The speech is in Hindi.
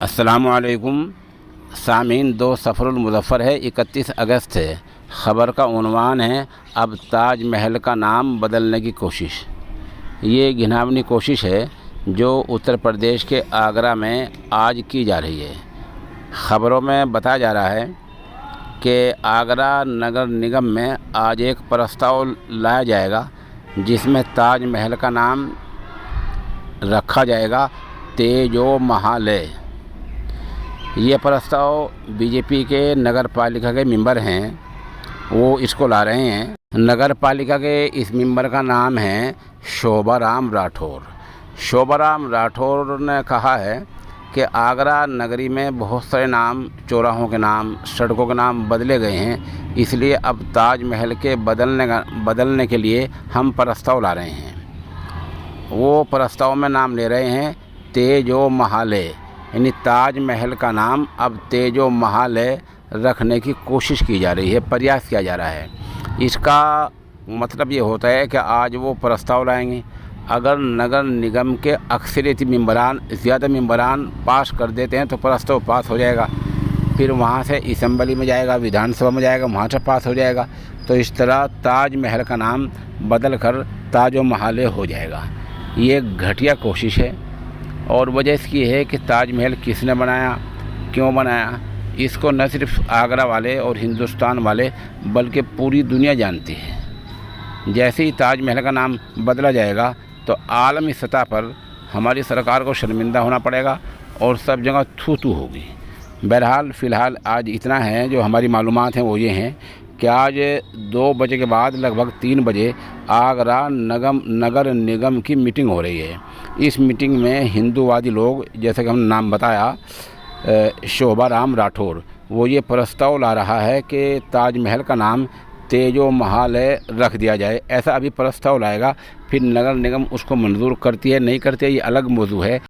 अस्सलामुअलैकुम सामीन। 2 सफ़रुल मुज़फ़्फ़र है, 31 अगस्त है। ख़बर का उन्वान है अब ताज महल का नाम बदलने की कोशिश। ये घिनौनी कोशिश है जो उत्तर प्रदेश के आगरा में आज की जा रही है। ख़बरों में बताया जा रहा है कि आगरा नगर निगम में आज एक प्रस्ताव लाया जाएगा जिसमें ताज महल का नाम रखा जाएगा तेजो महल। ये प्रस्ताव बीजेपी के नगर पालिका के मेंबर हैं, वो इसको ला रहे हैं। नगर पालिका के इस मेंबर का नाम है शोभाराम राठौर। शोभाराम राठौर ने कहा है कि आगरा नगरी में बहुत सारे नाम, चौराहों के नाम, सड़कों के नाम बदले गए हैं, इसलिए अब ताज महल के बदलने के लिए हम प्रस्ताव ला रहे हैं। वो प्रस्ताव में नाम ले रहे हैं तेजो महल, यानी ताज महल का नाम अब तेजो महल रखने की कोशिश की जा रही है, प्रयास किया जा रहा है। इसका मतलब ये होता है कि आज वो प्रस्ताव लाएंगे। अगर नगर निगम के अक्सरियती मेंबरान, ज़्यादा मेंबरान पास कर देते हैं तो प्रस्ताव पास हो जाएगा, फिर वहाँ से असेंबली में जाएगा, विधानसभा में जाएगा, वहाँ से पास हो जाएगा। तो इस तरह ताज महल का नाम बदल कर ताजो महल हो जाएगा। ये घटिया कोशिश है और वजह इसकी है कि ताजमहल किसने बनाया, क्यों बनाया, इसको न सिर्फ आगरा वाले और हिंदुस्तान वाले बल्कि पूरी दुनिया जानती है। जैसे ही ताजमहल का नाम बदला जाएगा तो आलमी सतह पर हमारी सरकार को शर्मिंदा होना पड़ेगा और सब जगह थू थू होगी। बहरहाल फ़िलहाल आज इतना है, जो हमारी मालूमात हैं वो ये हैं कि आज 2 बजे के बाद लगभग 3 बजे आगरा नगर निगम की मीटिंग हो रही है। इस मीटिंग में हिंदूवादी लोग, जैसे कि हम नाम बताया शोभाराम राठौर, वो ये प्रस्ताव ला रहा है कि ताजमहल का नाम तेजो महल रख दिया जाए। ऐसा अभी प्रस्ताव लाएगा, फिर नगर निगम उसको मंजूर करती है नहीं करती है, ये अलग मौजू है।